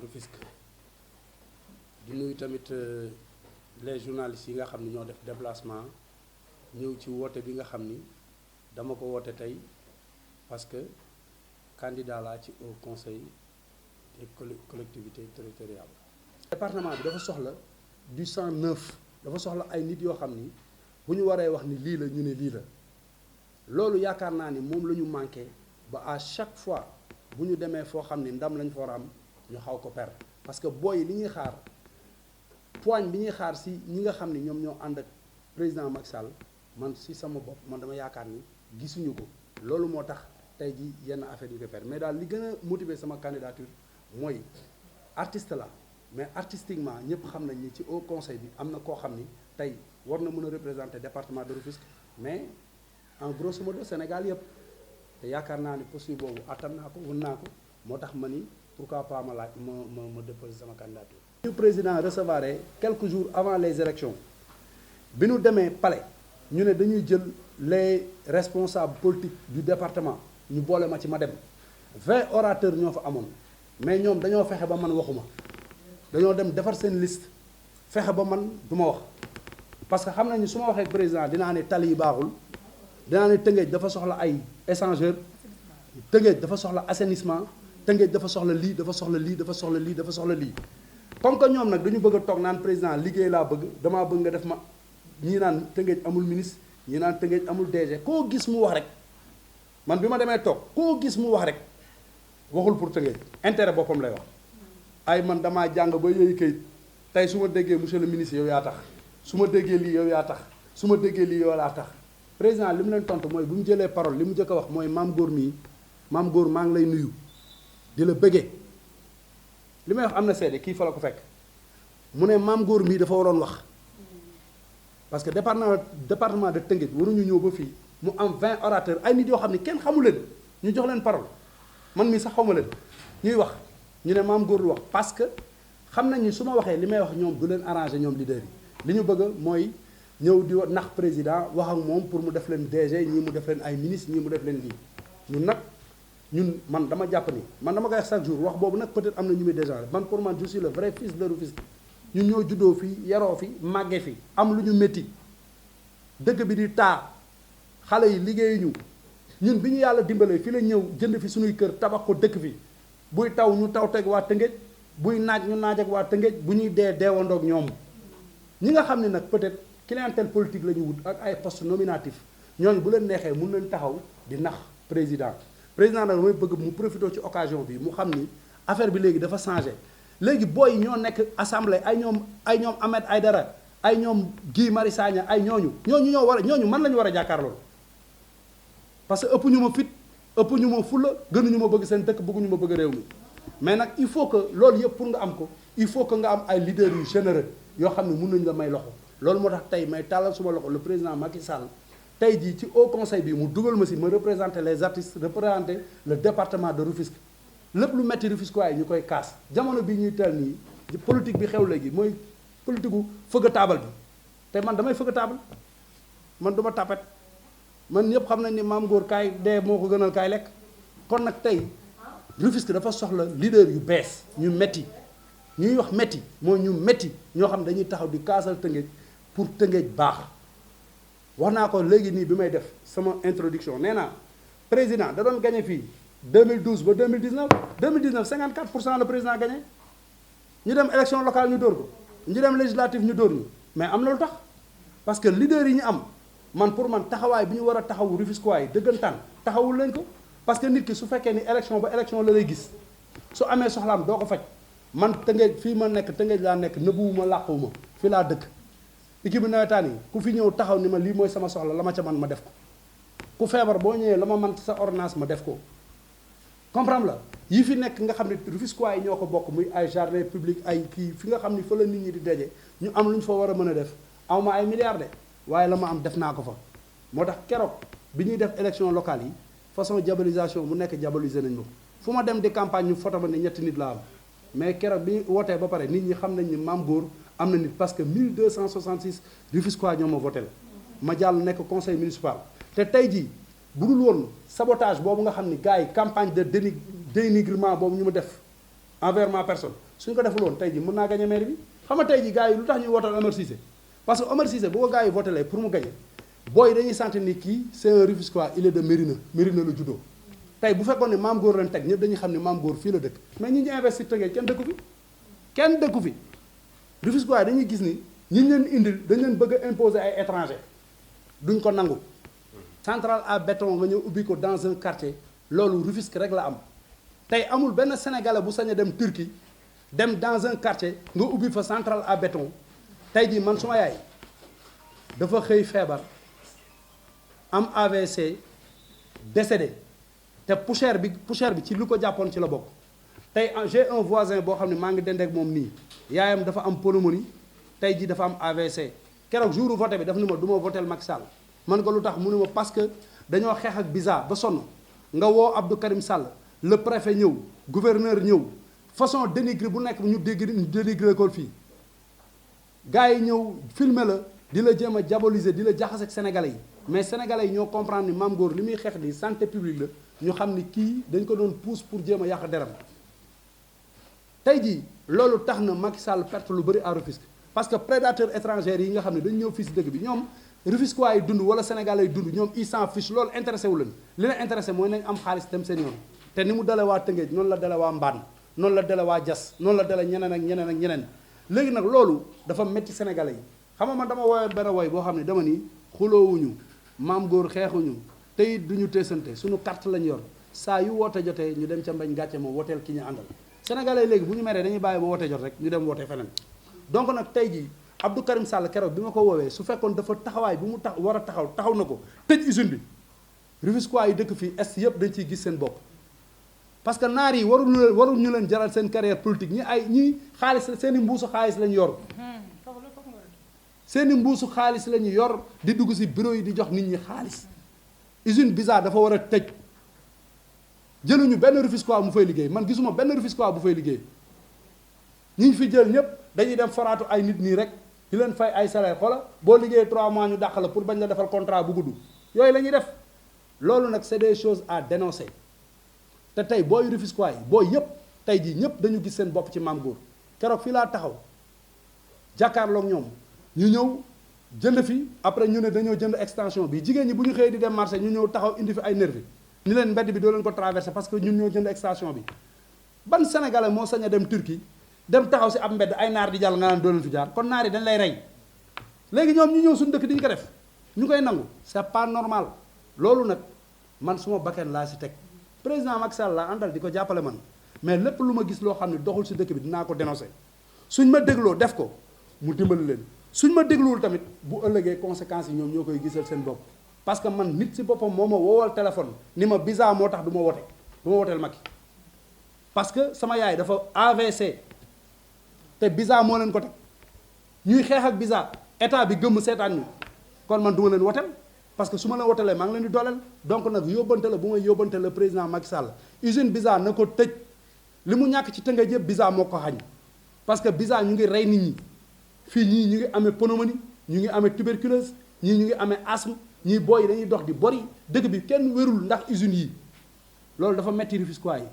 Rufisque di nuyu tamit les journalistes yi nga xam ni ñoo def déplacement ñëw ci woote bi nga xam ni dama ko woote tey parce que candidat laa ci au conseil des collectivités territoriales. département bi dafa soxla du sang neuf, dafa soxla ay nit yoo xam ni bu ñu waree wax ni lii la ñu ne lii la loolu yaakaar naa ni moom la ñu manqué ba à chaque fois bu ñu demee foo xam ni ndam lañ fa war a am ñu xaw ko perdre parce que booy li ñuy xaar poigne bi ñuy xaar si ñi nga xam ni ñoom ñoo ànd ak président Macky Sall man si sama bopp man dama yaakaar ni gisuñu ko loolu moo tax tey ji yenn affaire yu ko perdre mais daal li gën a motiver sama candidature mooy artiste la mais artistiquement ñëpp xam nañ ni ci haut conseil bi am na koo xam ni tey war na mën a représenter département de Rufisque mais en grosso modo Sénégal yëpp te yaakaar naa ni poste boobu attan naa ko wën naa ko moo tax ma ni pourquoi pas ma laaj ma déposer sama candidature. Le président recevoir quelques jours avant les élections bi ñu demee palais ñu ne dañuy jël les responsables politiques du département ñu boole ma ci ma dem 20 orateurs ñoo fa amoon mais ñoom dañoo fexe ba man waxuma dañoo dem defar seen liste fexe ba man du ma wax parce que xam nañu su ma waxee président dinaa ne tali yi baaxul dinaa ne Tëngéej dafa soxla ay échangeur Tëngéej dafa soxla assainissement Tëngéej dafa soxla lii dafa soxla lii dafa soxla lii dafa soxla lii comme que ñoom nag dañu bëgg a toog naan président liggéey laa bëgg damaa bëgg nga def ma ñii naan Tëngéej amul ministre ñii naan Tëngéej amul DG koo gis mu wax rek man bi ma demee toog koo gis mu wax rek waxul pour Tëngéej intérêt boppam lay wax ay man damaa jàng ba yooyu kayit tey su ma déggee monsieur le ministre yow yaa tax su ma déggee lii yow yaa tax su ma déggee lii yow laa tax président li mu leen tontu mooy bu mu jëlee parole li mu njëkk a wax mooy Mame Gor mii Mame Gor maa ngi lay nuyu di la bëggee li may wax am na seede kii fa la ko fekk mu ne Mame Gor mii dafa waroon wax parce que département de Tëngéej waruñu ñëw ba fii mu am 20 orateurs ay nit yoo xam ne kenn xamu leen ñu jox leen parole man mii sax xawma leen ñuy wax ñu ne Mame Gor lu wax parce que xam nañ ni su ma waxee li may wax ñoom du leen arrangé ñoom leader yi li ñu bëgg mooy ñëw di nax président wax ak moom pour mu def leen DG ñii mu def leen ay ministre ñii mu def leen lii ñun nag man dama jàpp ni man dama koy wax chaque jour wax boobu nag peut-être am na ñu muy déjà man pour man je suis le vrai fils de Rufisque ñun ñoo juddoo fi yaroo fi màggee fi am lu ñu métti dëkk bi di taa xale yi liggéeyuñu ñun bi ñu yàlla dimbalee fi la ñëw jënd fi suñuy kër tabax ko dëkk fi buy taw ñu taw teg waa Tëngéej buy naaj ñu naaj ak waa Tëngéej bu ñuy dee deewandoog ñoom ñi nga xam ne nag peut-être clientèle politique la ñu wut ak ay poste nominatif ñooñu bu leen neexee mun nañ taxaw di nax président nag mooy bëgg mu profité ci occasion bi mu xam ni affaire bi léegi dafa changé léegi booy yi ñoo nekk assemblée ay ñoom Ahmed Aïdara ay ñoom Guy Marius Sagna ay ñooñu ñoo war a ñooñu man la ñu war a jàkkaarlool parce que ëpp ñu ma fit ëpp ñu ma fulla gënuñu ma bëgg seen dëkk bëgguñu ma bëgg réew mi mais nag il faut que loolu yëpp pour nga am ko il faut que nga am ay leaders yu généreux yoo xam ne mun nañu la may loxo loolu moo tax tey may tàllal suma loxo le président Macky Sall tey jii ci haut conseil bi mu dugal ma si ma représenter les artistes représenter le département de Rufisque lépp lu metti Rufisque waaye ñu koy kaas jamono bi ñuy teel nii politique bi xew léegi mooy politique gu fëgg taabal bi te man damay fëgg taabal man duma tapet man ñëpp xam nañ ni Mame Gor kaay dee moo ko gënal kaay lekk kon nag tey Rufisque dafa soxla leader yu bees ñu metti ñuy wax metti mooy ñu metti ñoo xam dañuy taxaw di kaasal Tëngéej pour Tëngéej baax wax naa ko léegi nii bi may def sama introduction nee naa président da doon gagné fii 2012 ba 2019 54% le président gagné ñu dem élection locale ñu dóor ko ñu dem législative ñu dóor ñu mais am na lu tax parce que leader yi ñu am man pour man taxawaay bi ñu war a taxawu Rufisquois yi dëggantaan taxawul leen ko parce que nit ki su fekkee ni élection ba élection la lay gis su amee soxlaam doo ko faj man Tëngéej fii ma nekk Tëngéej laa nekk nëbbuwuma làquwuma fii laa dëkk équipe bi nawetaan yi ku fi ñëw taxaw ni ma lii mooy sama soxla la ma ca man ma def ko ku feebar boo ñëwee la ma man sa ordonnance ma def ko comprendre la yi fi nekk nga xam ne Rufisquois yi ñoo ko bokk muy ay jardin public ay kii fi nga xam ni fa la nit ñi di daje ñu am lu ñu fa war a mën a def awma ay milliards de waaye la ma am def naa ko fa moo tax keroog bi ñuy def élection locale yi façon diabolisation mu nekk diaboliser nañ ma ko fu ma dem di campagne ñu foto ma ne ñetti nit laa am mais keroog bi ñu wootee ba pare nit ñi xam nañ ni Mame Gor am na nit parce que 1266 Rufisquois ñoo ma voté la ma jàll nekk conseil municipal te tey jii bu dul woon sabotage boobu nga xam ni gars yi campagne de dénigrement boobu ñu ma def envers ma personne suñ ko deful woon tey ji mën naa gagné maire bi xam nga tey ji gars yi lu tax ñuy wootal Omar Cissé parce que Omar Cissé bu ko gars yi votelee pour mu gagné booy dañuy sentir ni kii c'est un Rufisquois il est de Mérina Mérina la juddoo tey bu fekkoon ne Mame Gor lañ teg ñëpp dañuy xam ne Mame Gor fii la dëkk mais ñi ñu investir Tëngéej kenn dëkku fi Rufisquois dañuy gis ni ñi ñu leen indil dañ leen bëgg a imposer ay étrangers duñ ko nangu centrale à béton nga ñëw ubbi ko dans un quartier loolu Rufisque rek la am tey amul benn sénégalais bu sañ a dem Turquie dem dans un quartier nga ubbi fa centrale à béton tey jii man suma yaay dafa xëy feebar am AVC décédé te poussière bi ci lu ko jàppoon ci la bokk tey j'ai un voisin boo xam ne maa ngi dendeek moom nii yaayam dafa am pneumonie tey jii dafa am AVC keroog jour voté bi daf ni ma du ma votel Macky Sall man ko lu tax mu ne ma parce que dañoo xeex ak Biza ba sonn nga woo Abdou Karim Sall le préfet ñëw gouverneur ñëw façon dénigré bu nekk ñu dénigré ko fii gars yi ñëw filmer la di la jéem a diaboliser di la jaxase ak sénégalais yi mais sénégalais yi ñoo comprendre ni Mame Gor li muy xeex di santé publique la ñu xam ni kii dañ ko doon pousse pour jéem a yàq deram tey jii loolu tax na Macky Sall perte lu bëri à Rufisque parce que prédateurs étrangers yi nga xam ne dañu ñëw fii si dëkk bi ñoom Rufisquois yi dund wala sénégalais yi dund ñoom ils s'en fichent loolu intéressé wu leen li leen intéressé mooy nañ am xaalis dem seen yoon te ni mu dale waa Tëngéej noonu la dale waa Mbane noonu la dale waa Diass noonu la dale ñeneen ak ñeneen ak ñeneen léegi nag loolu dafa métti sénégalais yi xam nga man dama woyoon benn woy boo xam ne dama ni xuloowuñu Mame Gor xeexuñu te it duñu teesante suñu carte lañ yor saa yu woote jotee ñu dem ca mbañ gàcce moom woteel ki ñu àndal sénégalais yi léegi bu ñu meree dañuy bàyyi ba woote jot rek ñu dem woote feneen donc nag tey jii Abdou Karim Sall keroog bi ma ko woowee su fekkoon dafa taxawaay bu mu war a taxaw na ko tëj usine bi Rufisquois yi dëkk fii est yëpp dañ ciy gis seen bopp parce que naar yi warul ñu leen jaral seen carrière politique ñi xaalis seen i mbuusu xaalis lañu yor seen i mbuusu xaalis la ñu yor di dugg si bureau yi di jox nit ñi xaalis usine Biza dafa war a tëj jëluñu benn Rufisquois mu fay liggéey man gisuma benn Rufisquois bu fay liggéey ñi ñu fi jël ñëpp dañuy dem foraatu ay nit nii rek di leen fay ay salaire xoola boo liggéeyee 3 mois ñu dàq la pour bañ la defal contrat bu gudd yooyu la ñuy def loolu nag c'est des choses à dénoncer te tey booy Rufisquois yi booy yëpp tey jii ñëpp dañu gis seen bopp ci Mame Gor keroog fii laa taxaw jàkkaarloog ñoom ñu ñëw jënd fi après ñu ne dañoo jënd extension bi jigéen ñi bu ñu xëyee di dem marché ñu ñëw taxaw indi fi ay nervi ni leen mbedd bi doo leen ko traversé parce que ñun ñoo jënd extension bi ban sénégalais moo sañ a dem Turquie dem taxaw si ab mbedd ay naar di jàll nga naan doo leen fi jaar kon naar yi dañ lay rey léegi ñoom ñu ñëw suñu dëkk diñu ko def ñu koy nangu c'est pas normal loolu nag man suma bakken laa si teg président Macky Sall laa àndal di ko jàppale man mais lépp lu ma gis loo xam ne doxul si dëkk bi dinaa ko dénoncer suñ ma dégloo def ko mu dimbali leen suñ ma dégluwul tamit bu ëllëgee conséquences yi ñoom ñoo koy gisal seen bopp parce que man nit si boppam moo ma woowal téléphone ni ma Biza moo tax du ma woteel Macky parce que sama yaay dafa AVC te Biza moo leen ko teg ñuy xeex ak Biza état bi gëmm seetaan ñu kon man du ma leen woteel parce que su ma leen wotelee maa ngi leen di dooleel donc nag yóbbante la bu may yóbbante le président Macky Sall usine Biza na ko tëj li mu ñàkk ci Tëngéej yëpp Biza moo ko xañ parce que Biza ñu ngi rey nit ñi fii ñii ñu ngi amee pneumonie ñu ngi amee tuberculose ñii ñu ngi amee asthme ñii booy dañuy dox di bori dëkk bi kenn wérul ndax usines yi loolu dafa metti Rufisquois yi